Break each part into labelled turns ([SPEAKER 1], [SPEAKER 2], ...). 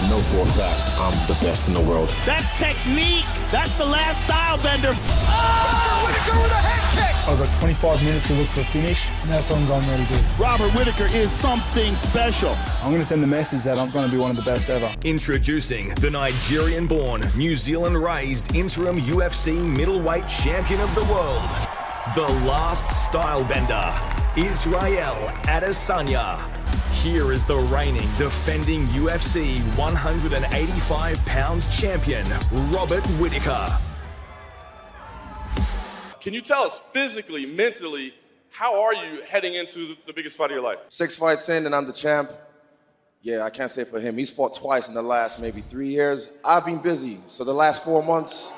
[SPEAKER 1] I know for a fact I'm the best in the world.
[SPEAKER 2] That's technique. That's the last style bender.
[SPEAKER 3] Oh! Whittaker with a head kick.
[SPEAKER 4] I've got 25 minutes to look for a finish, and that's what I'm going ready to do.
[SPEAKER 2] Robert Whittaker is something special.
[SPEAKER 4] I'm going to send the message that I'm going to be one of the best ever.
[SPEAKER 5] Introducing the Nigerian-born, New Zealand-raised interim UFC middleweight champion of the world, the last style bender, Israel Adesanya. Here is the reigning, defending UFC 185-pound champion, Robert Whittaker.
[SPEAKER 6] Can you tell us physically, mentally, how are you heading into the biggest fight of your life?
[SPEAKER 7] 6 fights in and I'm the champ. Yeah, I can't say for him. He's fought twice in the last maybe 3 years. I've been busy. So the last 4 months,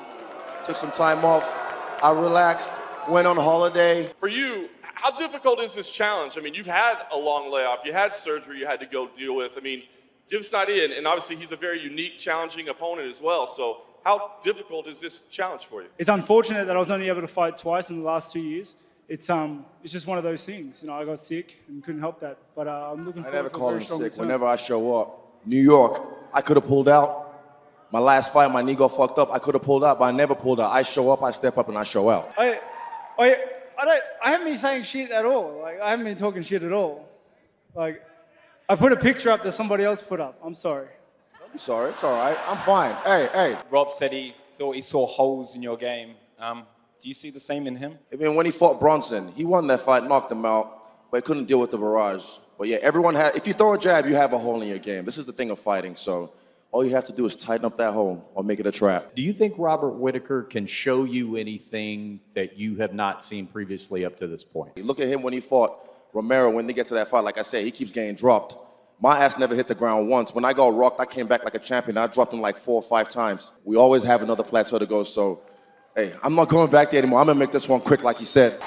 [SPEAKER 7] took some time off. I relaxed, went on holiday.
[SPEAKER 6] For you, how difficult is this challenge? I mean, you've had a long layoff. You had surgery you had to go deal with. I mean, give us an idea. And obviously, he's a very unique, challenging opponent as well. So how difficult is this challenge for you?
[SPEAKER 4] It's unfortunate that I was only able to fight twice in the last 2 years. It's just one of those things. You know, I got sick and couldn't help that. But I'm looking forward to a very strong return.
[SPEAKER 7] I never call him sick. Whenever I show up, New York, I could have pulled out. My last fight, my knee got fucked up. I could have pulled out, but I never pulled out. I show up, I step up, and I show out.
[SPEAKER 4] I haven't been saying shit at all. Like, I haven't been talking shit at all. Like, I put a picture up that somebody else put up. I'm sorry.
[SPEAKER 7] Don't be sorry. It's all right. I'm fine. Hey.
[SPEAKER 8] Rob said he thought he saw holes in your game. Do you see the same in him?
[SPEAKER 7] I mean, when he fought Bronson, he won that fight, knocked him out, but he couldn't deal with the barrage. But yeah, if you throw a jab, you have a hole in your game. This is the thing of fighting, so all you have to do is tighten up that hole or make it a trap.
[SPEAKER 9] Do you think Robert Whittaker can show you anything that you have not seen previously up to this point?
[SPEAKER 7] Look at him when he fought Romero. When they get to that fight, like I said, he keeps getting dropped. My ass never hit the ground once. When I got rocked, I came back like a champion. I dropped him like 4 or 5 times. We always have another plateau to go, so hey, I'm not going back there anymore. I'm gonna make this one quick, like he said.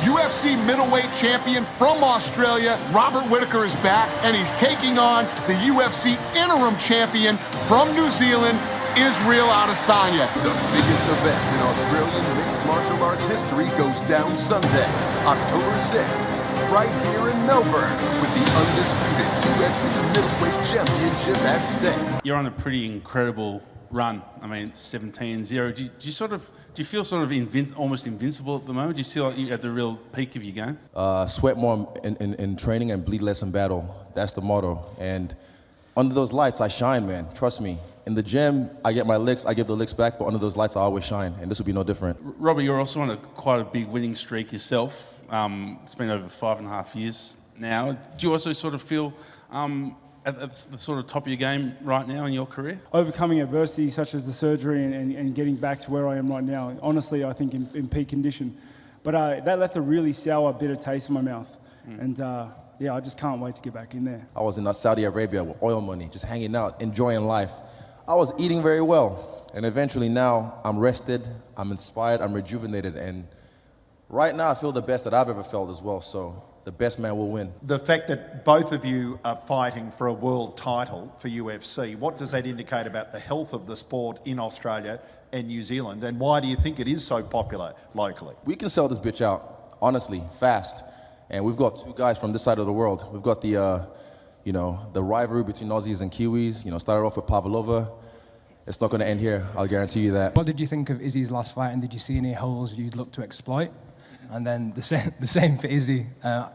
[SPEAKER 3] UFC middleweight champion from Australia, Robert Whittaker is back, and he's taking on the UFC interim champion from New Zealand, Israel Adesanya.
[SPEAKER 10] The biggest event in Australian mixed martial arts history goes down Sunday, October 6th, right here in Melbourne, with the undisputed UFC middleweight championship at stake.
[SPEAKER 11] You're on a pretty incredible run. I mean, it's 17-0. Do you feel sort of almost invincible at the moment? Do you feel like you're at the real peak of your game?
[SPEAKER 12] Sweat more in training and bleed less in battle. That's the motto. And under those lights, I shine, man. Trust me. In the gym, I get my licks, I give the licks back, but under those lights, I always shine, and this will be no different.
[SPEAKER 11] Robbie, you're also on quite a big winning streak yourself. It's been over 5.5 years now. Do you also sort of feel at the sort of top of your game right now in your career?
[SPEAKER 4] Overcoming adversity such as the surgery and getting back to where I am right now, honestly, I think in peak condition. But that left a really sour, bitter taste in my mouth. And yeah, I just can't wait to get back in there.
[SPEAKER 12] I was in Saudi Arabia with oil money, just hanging out, enjoying life. I was eating very well, and eventually now I'm rested, I'm inspired, I'm rejuvenated, and right now I feel the best that I've ever felt as well, so the best man will win.
[SPEAKER 13] The fact that both of you are fighting for a world title for UFC, what does that indicate about the health of the sport in Australia and New Zealand, and why do you think it is so popular locally?
[SPEAKER 12] We can sell this bitch out, honestly, fast, and we've got 2 guys from this side of the world. We've got the the rivalry between Aussies and Kiwis, started off with Pavlova. It's not going to end here, I'll guarantee you that.
[SPEAKER 14] What did you think of Izzy's last fight, and did you see any holes you'd look to exploit? And then the same for Izzy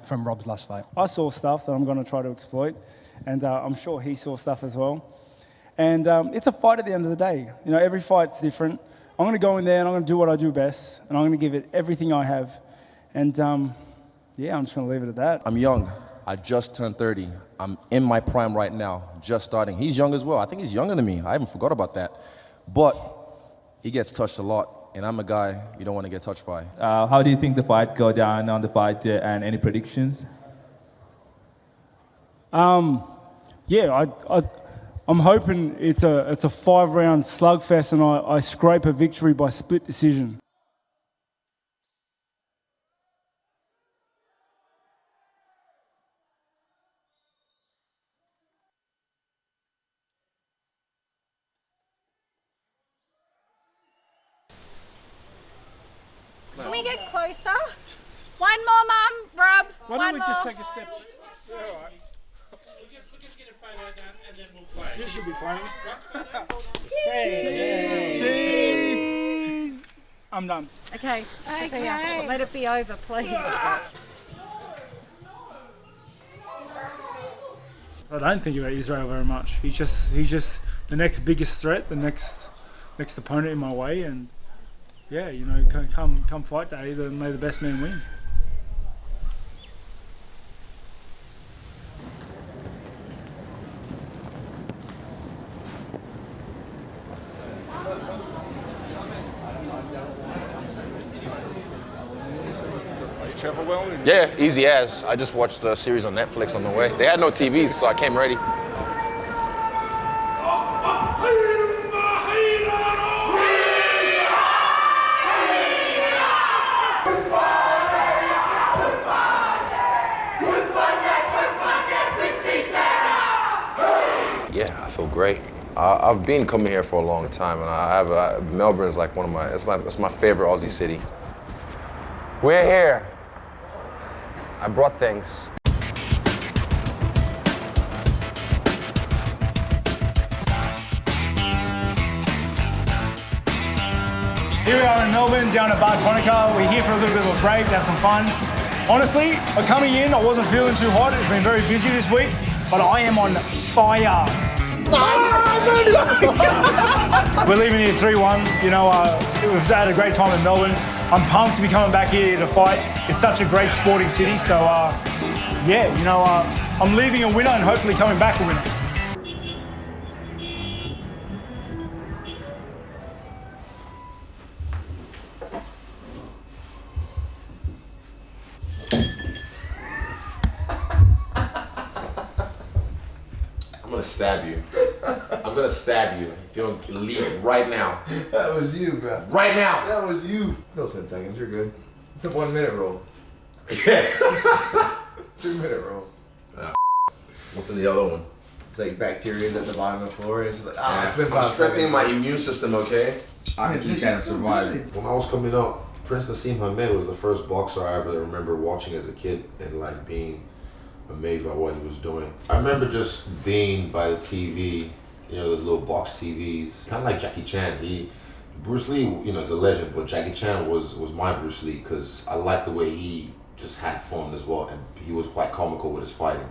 [SPEAKER 14] from Rob's last fight.
[SPEAKER 4] I saw stuff that I'm going to try to exploit, and I'm sure he saw stuff as well. And it's a fight at the end of the day. Every fight's different. I'm going to go in there and I'm going to do what I do best, and I'm going to give it everything I have. And yeah, I'm just going to leave it at that.
[SPEAKER 12] I'm young. I just turned 30. I'm in my prime right now, just starting. He's young as well. I think he's younger than me. I haven't forgot about that. But he gets touched a lot, and I'm a guy you don't want to get touched by.
[SPEAKER 15] How do you think the fight go down on the fight, and any predictions?
[SPEAKER 4] Yeah, I'm hoping it's a 5-round slugfest, and I scrape a victory by split decision.
[SPEAKER 16] One more, Mum. Rob.
[SPEAKER 2] Why
[SPEAKER 16] One
[SPEAKER 2] don't we
[SPEAKER 16] more.
[SPEAKER 2] just take a step? Yeah, all right. This should be fun.
[SPEAKER 4] Cheese. I'm done.
[SPEAKER 16] Okay. Okay. Let it be over, please.
[SPEAKER 4] I don't think about Israel very much. He's just the next biggest threat, the next opponent in my way, and yeah, you know, come fight day, then may the best man win.
[SPEAKER 2] Travel well?
[SPEAKER 1] Yeah, easy as. I just watched the series on Netflix on the way. They had no TVs, so I came ready. Yeah, I feel great. I've been coming here for a long time, and Melbourne is like one of it's my favorite Aussie city. We're here. I brought things.
[SPEAKER 4] Here we are in Melbourne, down at Bar Tonica. We're here for a little bit of a break, have some fun. Honestly, coming in, I wasn't feeling too hot. It's been very busy this week, but I am on fire. We're leaving here 3-1. You know, we've had a great time in Melbourne. I'm pumped to be coming back here to fight. It's such a great sporting city, so yeah, you know, I'm leaving a winner and hopefully coming back a winner.
[SPEAKER 1] I'm gonna stab you. I'm gonna stab you. If you don't leave right now.
[SPEAKER 17] That was you, bro.
[SPEAKER 1] Right now.
[SPEAKER 17] That was you. Still 10 seconds, you're good. It's a 1 minute rule.
[SPEAKER 1] Yeah.
[SPEAKER 17] 2 minute rule.
[SPEAKER 1] What's in the other one?
[SPEAKER 17] It's like bacteria at the bottom of the floor, and it's just like, it's been
[SPEAKER 1] I'm
[SPEAKER 17] 5
[SPEAKER 1] strengthening
[SPEAKER 17] seconds.
[SPEAKER 1] my immune system, okay? I can kind of survive. When I was coming up, Prince Nassim Hamed was the first boxer I ever remember watching as a kid and like being amazed by what he was doing. I remember just being by the TV, you know, those little box TVs, kind of like Jackie Chan. Bruce Lee, you know, is a legend, but Jackie Chan was my Bruce Lee because I liked the way he just had fun as well, and he was quite comical with his fighting.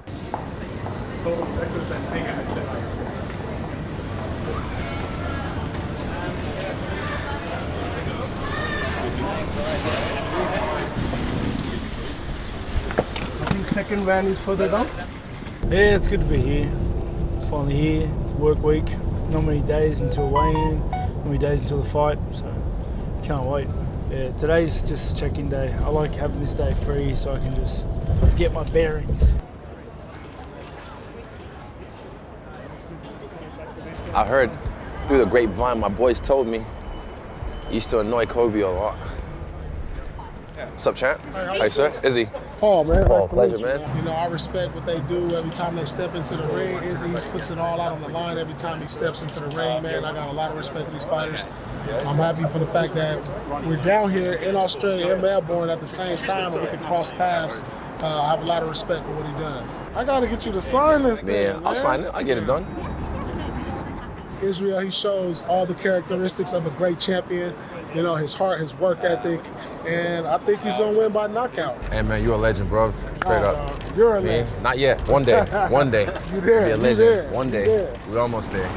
[SPEAKER 2] I think second van is further down.
[SPEAKER 4] Yeah, it's good to be here. Finally here. It's work week. Not many days until weigh-in. Not many days until the fight. So can't wait. Yeah, today's just check-in day. I like having this day free so I can just get my bearings.
[SPEAKER 1] I heard through the grapevine, my boys told me you used to annoy Kobe a lot. What's up, champ? Hey, sir. Izzy.
[SPEAKER 18] Paul, man.
[SPEAKER 1] Paul, pleasure, man.
[SPEAKER 18] You know, I respect what they do every time they step into the ring. Izzy puts it all out on the line every time he steps into the ring, man. I got a lot of respect for these fighters. I'm happy for the fact that we're down here in Australia, in Melbourne at the same time, and we can cross paths. I have a lot of respect for what he does.
[SPEAKER 2] I gotta get you to sign this thing,
[SPEAKER 1] Yeah, I'll sign it. I'll get it done.
[SPEAKER 18] Israel, he shows all the characteristics of a great champion, you know, his heart, his work ethic, and I think he's gonna win by knockout.
[SPEAKER 1] Hey, man, you're a legend, bro. Straight up.
[SPEAKER 18] You're a
[SPEAKER 1] Me?
[SPEAKER 18] legend.
[SPEAKER 1] Not yet. One day. One day.
[SPEAKER 18] You there,
[SPEAKER 1] Be a
[SPEAKER 18] you
[SPEAKER 1] legend.
[SPEAKER 18] there,
[SPEAKER 1] One
[SPEAKER 18] you
[SPEAKER 1] day.
[SPEAKER 18] there.
[SPEAKER 1] We're almost there.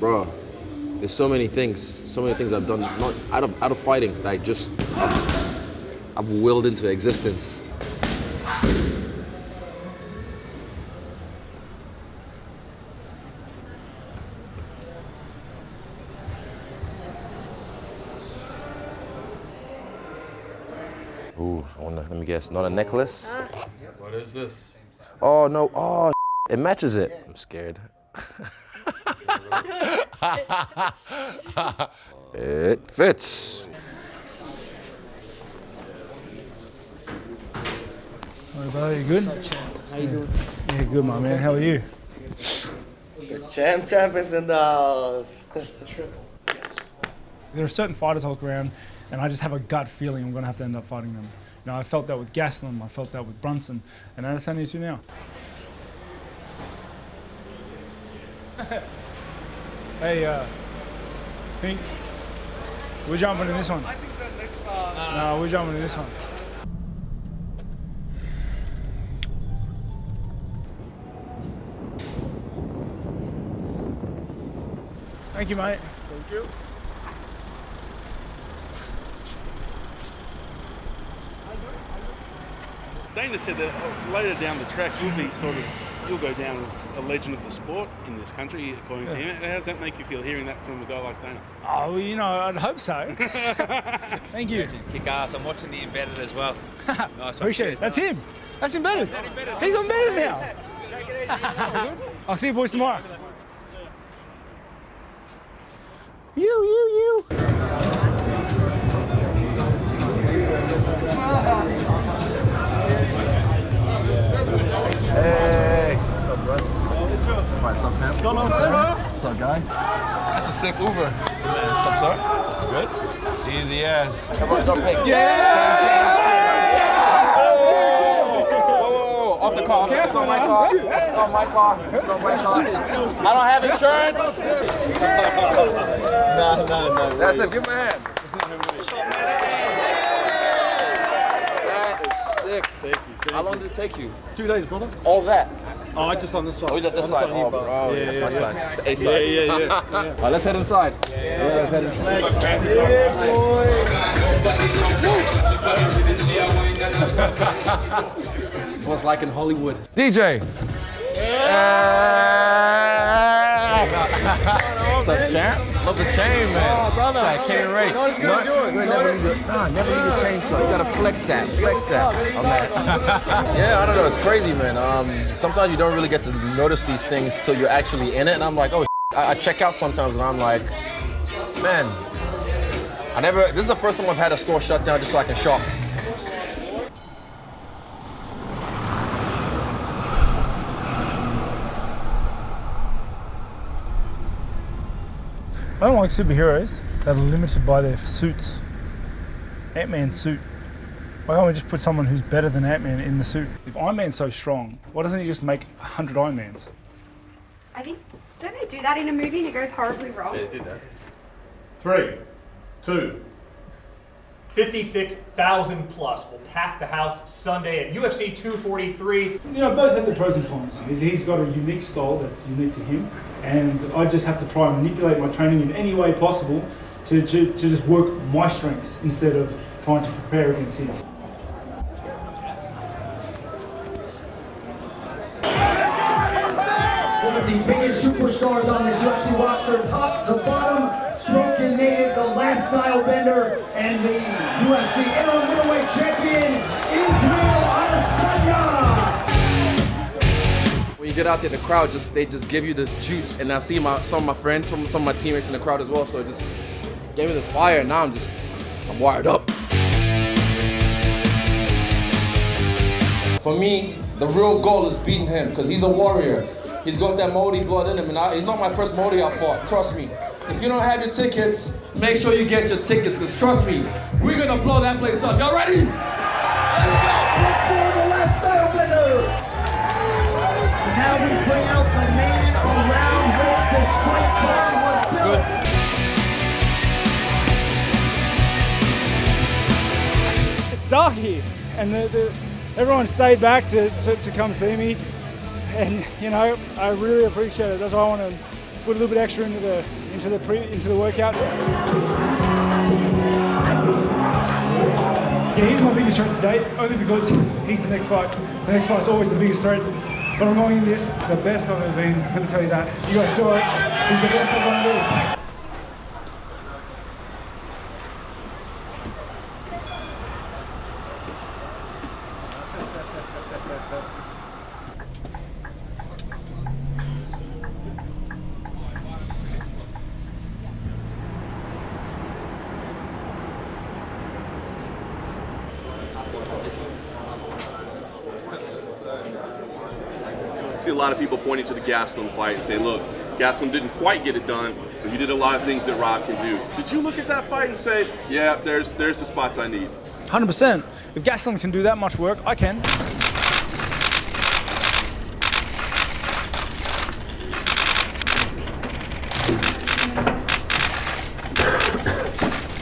[SPEAKER 1] Bro, there's so many things I've done, not out of fighting, that I just I've willed into existence. Ooh, let me guess, not a necklace?
[SPEAKER 9] What is this?
[SPEAKER 1] Oh no, oh, it matches it. I'm scared. It fits.
[SPEAKER 4] brother, you good?
[SPEAKER 19] How you doing?
[SPEAKER 4] Yeah, good, my man. How are you?
[SPEAKER 19] Champ is in the house.
[SPEAKER 4] There are certain fighters I look around, and I just have a gut feeling I'm going to have to end up fighting them. You know, I felt that with Gastelum, I felt that with Brunson, and Adesanya too now. Hey, Pink, we're jumping in this one. I think that next no, we're jumping in this one. Thank you, mate.
[SPEAKER 2] Thank you.
[SPEAKER 11] Dana said that later down the track you'll go down as a legend of the sport in this country, according to him. How does that make you feel, hearing that from a guy like Dana?
[SPEAKER 4] Oh, well, you know, I'd hope so. Thank you.
[SPEAKER 20] Kick ass. I'm watching the Embedded as well. Nice.
[SPEAKER 4] Appreciate it. That's him. That's Embedded. He's on Embedded now. I'll see you boys tomorrow. You.
[SPEAKER 21] Hey, what's up, bro? What's up, man? What's going on, sir? What's up, guy? That's a sick Uber. What's up, sir? Good? Easy ass. Everyone don't pay. Whoa, off the car. It's not my car. It's not my car. It's not my car. I don't have insurance. No. That's it. Give me a hand. That is sick. Thank you. How long did it take you? 2 days, brother. All that? Oh, just on this side. Oh, you did this side? Oh, bro. Yeah, that's my side. It's the A side. Yeah. All right, let's head inside. Let's head inside. It's what it's like in Hollywood. DJ. What's up, champ? Love the chain, man. Oh, brother. I can't rate. No, it's good. It's yours. Never leave the chain, so you gotta flex that. Yeah, I don't know. It's crazy, man. Sometimes you don't really get to notice these things till you're actually in it, and I'm like, oh, I check out sometimes, and I'm like, man, this is the first time I've had a store shut down just so I can shop.
[SPEAKER 4] I don't like superheroes that are limited by their suits. Ant-Man's suit. Why can't we just put someone who's better than Ant-Man in the suit? If Iron Man's so strong, why doesn't he just make 100 Iron Mans?
[SPEAKER 22] I think, don't they do that in a movie and it goes horribly wrong?
[SPEAKER 21] Yeah, did that.
[SPEAKER 23] 3, 2. 56,000 plus will pack the house Sunday at UFC 243.
[SPEAKER 4] You know, both have the pros and cons. He's got a unique style that's unique to him, and I just have to try and manipulate my training in any way possible to just work my strengths instead of trying to prepare against his.
[SPEAKER 24] One of the biggest superstars on this UFC roster, top to bottom, broken native, the last style bender, and the UFC interim middleweight champion, Israel Adesanya.
[SPEAKER 12] When you get out there, the crowd they just give you this juice, and I see some of my friends, some of my teammates in the crowd as well, so it just gave me this fire, and now I'm wired up. For me, the real goal is beating him, because he's a warrior. He's got that Māori blood in him, and he's not my first Māori I fought, trust me. If you don't have your tickets, make sure you get your tickets, because trust me, we're gonna blow that place up. Y'all ready? Let's go! Let's go, the last style bender!
[SPEAKER 24] Now we bring out the man around which this fight card was built.
[SPEAKER 4] It's dark here, and everyone stayed back to come see me, and you know, I really appreciate it. That's why I want to put a little bit extra into the workout. Yeah, he's my biggest threat today, only because he's the next fight. The next fight's always the biggest threat. But I'm going in this the best I've ever been. Let me tell you that. You guys saw it. He's the best I've ever been.
[SPEAKER 5] see a lot of people pointing to the Gastelum fight and saying, look, Gastelum didn't quite get it done, but he did a lot of things that Rob can do. Did you look at that fight and say, yeah, there's the spots I need?
[SPEAKER 4] 100%. If Gastelum can do that much work, I can.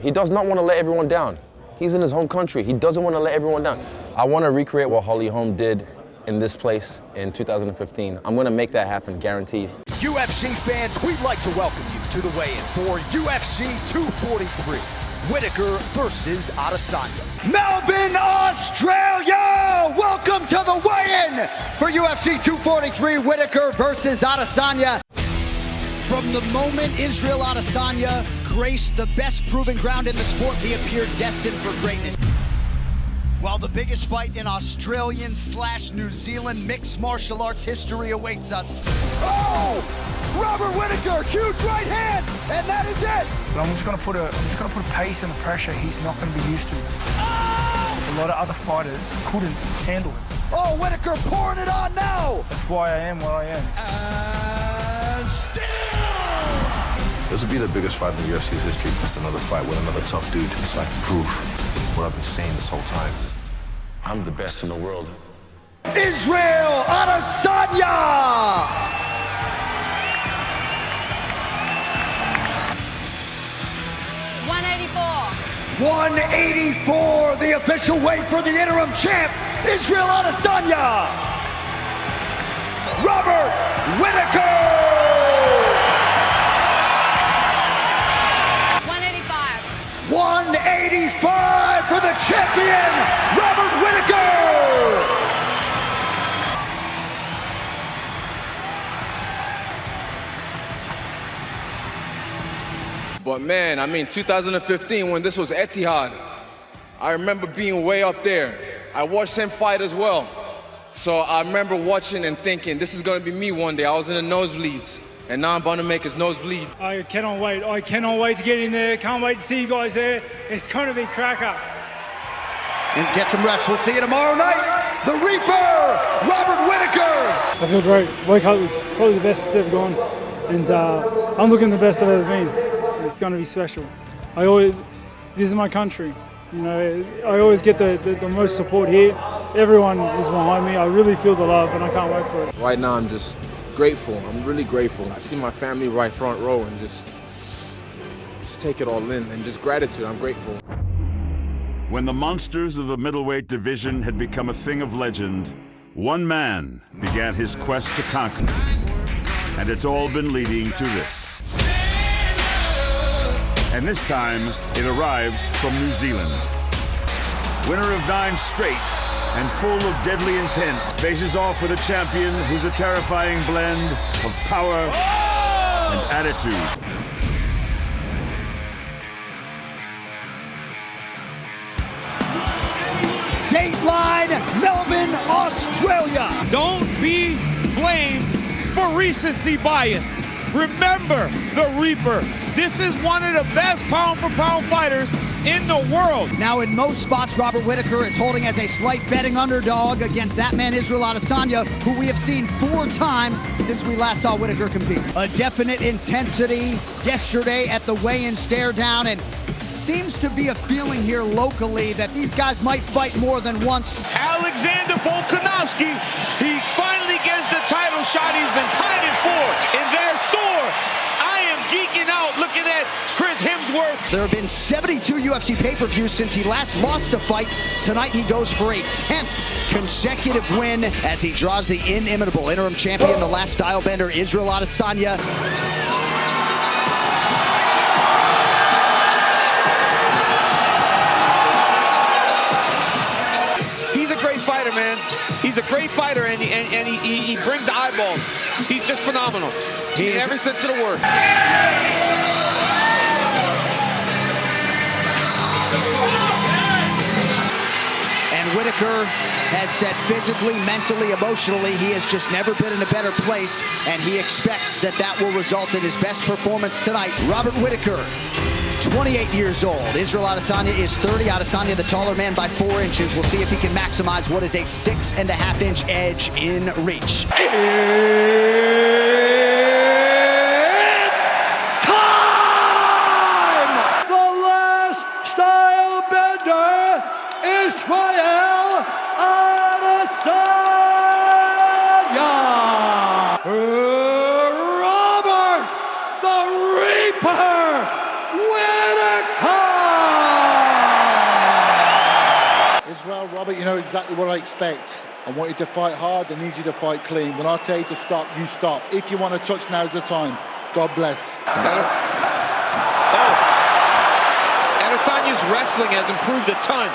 [SPEAKER 12] He does not want to let everyone down. He's in his home country. He doesn't want to let everyone down. I want to recreate what Holly Holm did in this place in 2015. I'm going to make that happen, guaranteed.
[SPEAKER 24] UFC fans, we'd like to welcome you to the weigh-in for UFC 243. Whittaker versus Adesanya. Melbourne, Australia! Welcome to the weigh-in for UFC 243, Whittaker versus Adesanya. From the moment Israel Adesanya graced the best proving ground in the sport, he appeared destined for greatness. While the biggest fight in Australian/New Zealand mixed martial arts history awaits us. Oh! Robert Whittaker, huge right hand, and that is it.
[SPEAKER 4] But I'm just gonna put a pace and a pressure he's not gonna be used to. A lot of other fighters couldn't handle it.
[SPEAKER 24] Oh, Whittaker pouring it on now.
[SPEAKER 4] That's why I am where I am.
[SPEAKER 24] And still.
[SPEAKER 1] This will be the biggest fight in the UFC's history. It's another fight with another tough dude, so I can prove what I've been saying this whole time. I'm the best in the world.
[SPEAKER 24] Israel Adesanya! 184, the official weight for the interim champ, Israel Adesanya. Robert Whittaker.
[SPEAKER 16] 185.
[SPEAKER 24] 185 for the champion, Robert Whittaker.
[SPEAKER 21] But man, I mean, 2015, when this was Etihad, I remember being way up there. I watched him fight as well. So I remember watching and thinking, this is gonna be me one day. I was in the nosebleeds, and now I'm about to make his nose bleed.
[SPEAKER 4] I cannot wait. I cannot wait to get in there. Can't wait to see you guys there. It's gonna be cracker.
[SPEAKER 24] And get some rest. We'll see you tomorrow night. The Reaper, Robert Whittaker.
[SPEAKER 4] I feel great. Wake up was probably the best it's ever gone. And I'm looking the best I've ever been. It's going to be special. This is my country. You know, I always get the most support here. Everyone is behind me. I really feel the love, and I can't wait for it.
[SPEAKER 21] Right now, I'm just grateful. I'm really grateful. I see my family right front row, and just take it all in, and just gratitude. I'm grateful.
[SPEAKER 6] When the monsters of the middleweight division had become a thing of legend, one man began his quest to conquer. And it's all been leading to this. And this time, it arrives from New Zealand. Winner of 9 straight and full of deadly intent, faces off with a champion who's a terrifying blend of power and attitude.
[SPEAKER 24] Dateline, Melbourne, Australia.
[SPEAKER 7] Don't be blamed for recency bias. Remember the Reaper. This is one of the best pound-for-pound fighters in the world.
[SPEAKER 24] Now, in most spots, Robert Whittaker is holding as a slight betting underdog against that man, Israel Adesanya, who we have seen 4 times since we last saw Whittaker compete. A definite intensity yesterday at the weigh-in stare down, and seems to be a feeling here locally that these guys might fight more than once.
[SPEAKER 7] Alexander Volkanovski, he finally gets the title shot he's been pining for in their store. I am geeking out looking at Chris Hemsworth.
[SPEAKER 24] There have been 72 UFC pay-per-views since he last lost a fight. Tonight he goes for a 10th consecutive win as he draws the inimitable interim champion, the last style bender, Israel Adesanya.
[SPEAKER 7] Fighter, man. He's a great fighter, and he brings eyeballs. He's just phenomenal. He in every sense of the word.
[SPEAKER 24] And Whittaker has said physically, mentally, emotionally, he has just never been in a better place, and he expects that will result in his best performance tonight. Robert Whittaker 28 years old. Israel Adesanya is 30. Adesanya, the taller man by 4 inches. We'll see if he can maximize what is a 6.5-inch edge in reach. Israel Adesanya! Robert the Reaper Whittaker!
[SPEAKER 3] Israel, Robert, you know exactly what I expect. I want you to fight hard, I need you to fight clean. When I tell you to stop, you stop. If you want to touch, now's the time. God bless.
[SPEAKER 7] Adesanya's wrestling has improved a ton,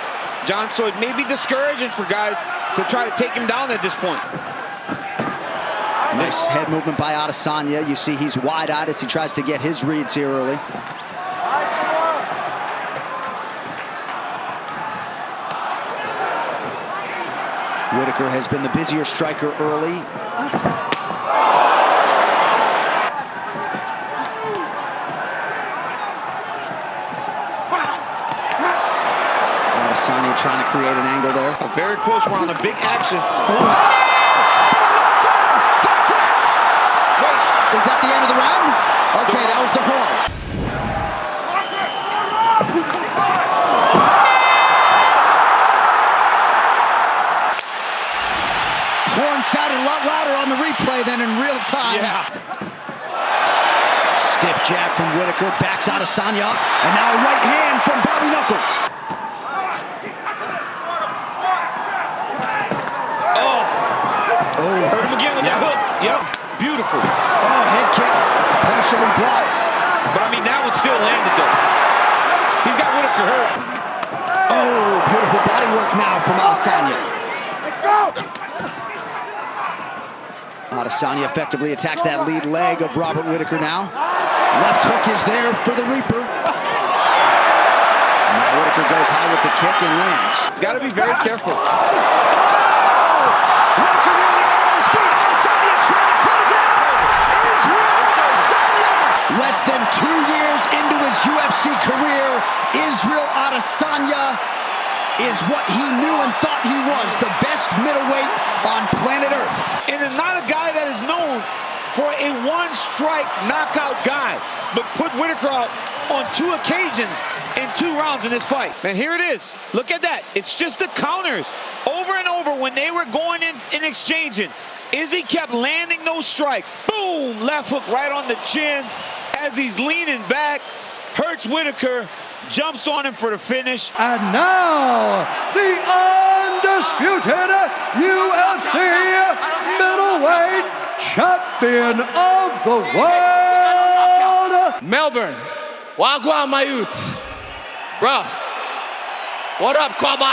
[SPEAKER 7] John, so it may be discouraging for guys to try to take him down at this point.
[SPEAKER 24] Nice head movement by Adesanya. You see he's wide-eyed as he tries to get his reads here early. Whittaker has been the busier striker early. Adesanya trying to create an angle there.
[SPEAKER 7] Very close, we're on a big action.
[SPEAKER 24] Is that the end of the round? Okay, that was the horn. Horn sounded a lot louder on the replay than in real time.
[SPEAKER 7] Yeah.
[SPEAKER 24] Stiff jab from Whittaker, backs Adesanya up, and now a right hand from Bobby Knuckles.
[SPEAKER 7] Hurt him again with that hook. Yep, beautiful.
[SPEAKER 24] Oh, head kick, partially blocked.
[SPEAKER 7] But I mean, that one still landed though. He's got Whittaker hurt.
[SPEAKER 24] Oh, beautiful body work now from Adesanya. Adesanya effectively attacks that lead leg of Robert Whittaker now. Left hook is there for the Reaper. Now Whittaker goes high with the kick and lands.
[SPEAKER 7] He's got to be very careful.
[SPEAKER 24] Whittaker nearly out on his feet. Adesanya trying to close it out. Israel Adesanya! Less than 2 years into his UFC career, Israel Adesanya is what he knew and thought he was, the best middleweight on planet Earth.
[SPEAKER 7] And is not a guy that is known for a one-strike knockout guy, but put Whittaker out on 2 occasions in 2 rounds in this fight. And here it is. Look at that. It's just the counters over and over when they were going in and exchanging. Izzy kept landing those strikes. Boom! Left hook right on the chin as he's leaning back. Hurts Whittaker. Jumps on him for the finish.
[SPEAKER 24] And now, the undisputed UFC middleweight champion of the world,
[SPEAKER 21] Melbourne, Wagwan Mayut. Bro, what up, Kwaba?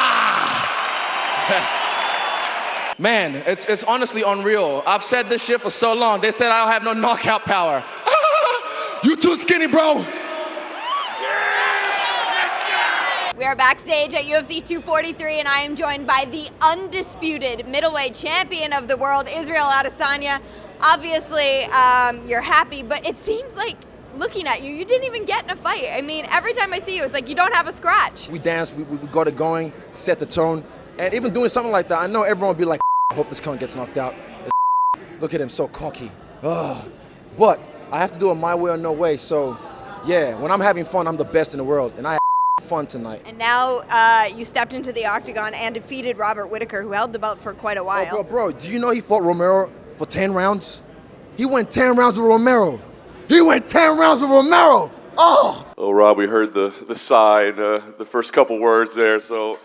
[SPEAKER 21] Man, it's honestly unreal. I've said this shit for so long. They said I don't have no knockout power. You too skinny, bro.
[SPEAKER 22] We are backstage at UFC 243, and I am joined by the undisputed middleweight champion of the world, Israel Adesanya. Obviously, you're happy, but it seems like, looking at you, you didn't even get in a fight. I mean, every time I see you, it's like you don't have a scratch.
[SPEAKER 1] We danced, we got it going, set the tone, and even doing something like that, I know everyone will be like, I hope this cunt gets knocked out. Look at him, so cocky. Ugh. But I have to do it my way or no way, so yeah, when I'm having fun, I'm the best in the world, and I had fun tonight.
[SPEAKER 22] And now you stepped into the octagon and defeated Robert Whittaker, who held the belt for quite a while.
[SPEAKER 1] Bro, do you know he fought Romero for 10 rounds? He went 10 rounds with Romero. He went 10 rounds with Romero. Oh!
[SPEAKER 5] Oh, Rob, we heard the sigh and the first couple words there. So,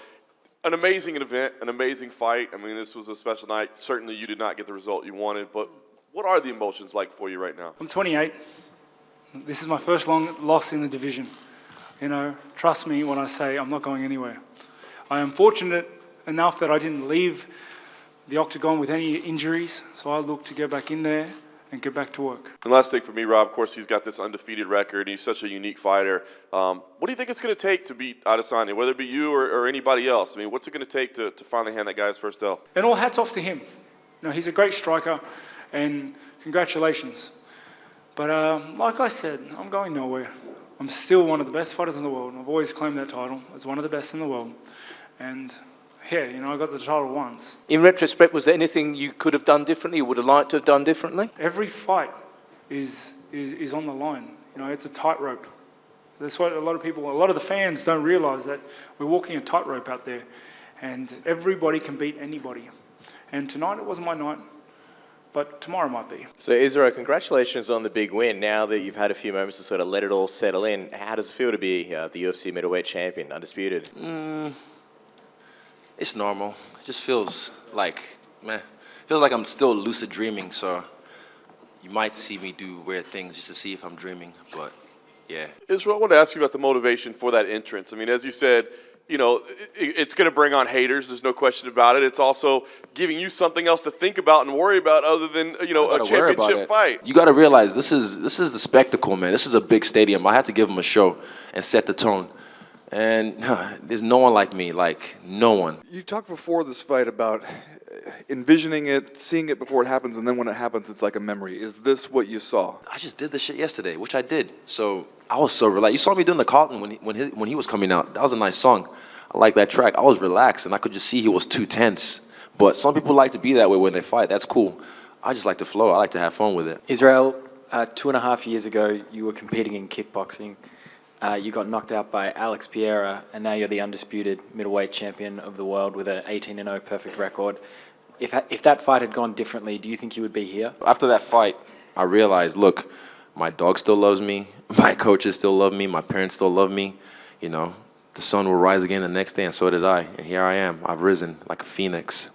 [SPEAKER 5] an amazing event, an amazing fight. I mean, this was a special night. Certainly, you did not get the result you wanted, but what are the emotions like for you right now?
[SPEAKER 4] I'm 28. This is my first loss in the division. You know, trust me when I say I'm not going anywhere. I am fortunate enough that I didn't leave the octagon with any injuries, so I look to get back in there and get back to work.
[SPEAKER 5] And last thing for me, Rob, of course, he's got this undefeated record. He's such a unique fighter. What do you think it's going to take to beat Adesanya, whether it be you or anybody else? I mean, what's it going to take to finally hand that guy his first L?
[SPEAKER 4] And all hats off to him. You know, he's a great striker, and congratulations. But like I said, I'm going nowhere. I'm still one of the best fighters in the world, and I've always claimed that title as one of the best in the world. And yeah, you know, I got the title once.
[SPEAKER 8] In retrospect, was there anything you could have done differently, or would have liked to have done differently?
[SPEAKER 4] Every fight is on the line. You know, it's a tightrope. That's what a lot of the fans don't realise, that we're walking a tightrope out there, and everybody can beat anybody. And tonight it wasn't my night, but tomorrow might be.
[SPEAKER 10] So Israel, congratulations on the big win. Now that you've had a few moments to sort of let it all settle in, how does it feel to be the UFC middleweight champion, undisputed?
[SPEAKER 12] It's normal. It just feels like, feels like I'm still lucid dreaming, so you might see me do weird things just to see if I'm dreaming, but yeah.
[SPEAKER 5] Israel, I want to ask you about the motivation for that entrance. I mean, as you said, you know, it's going to bring on haters. There's no question about it. It's also giving you something else to think about and worry about other than, you know, a championship fight.
[SPEAKER 12] You got to realize this is the spectacle, man. This is a big stadium. I had to give them a show and set the tone. And there's no one like me, like no one.
[SPEAKER 13] You talked before this fight about envisioning it, seeing it before it happens, and then when it happens, it's like a memory. Is this what you saw?
[SPEAKER 12] I just did this shit yesterday, which I did. So I was so relaxed. You saw me doing the Carlton when he was coming out. That was a nice song. I like that track. I was relaxed, and I could just see he was too tense. But some people like to be that way when they fight. That's cool. I just like to flow. I like to have fun with it.
[SPEAKER 14] Israel, 2.5 years ago, you were competing in kickboxing. You got knocked out by Alex Pereira, and now you're the undisputed middleweight champion of the world with an 18-0 perfect record. If that fight had gone differently, do you think you would be here?
[SPEAKER 12] After that fight, I realized, look, my dog still loves me, my coaches still love me, my parents still love me. You know, the sun will rise again the next day, and so did I. And here I am. I've risen like a phoenix.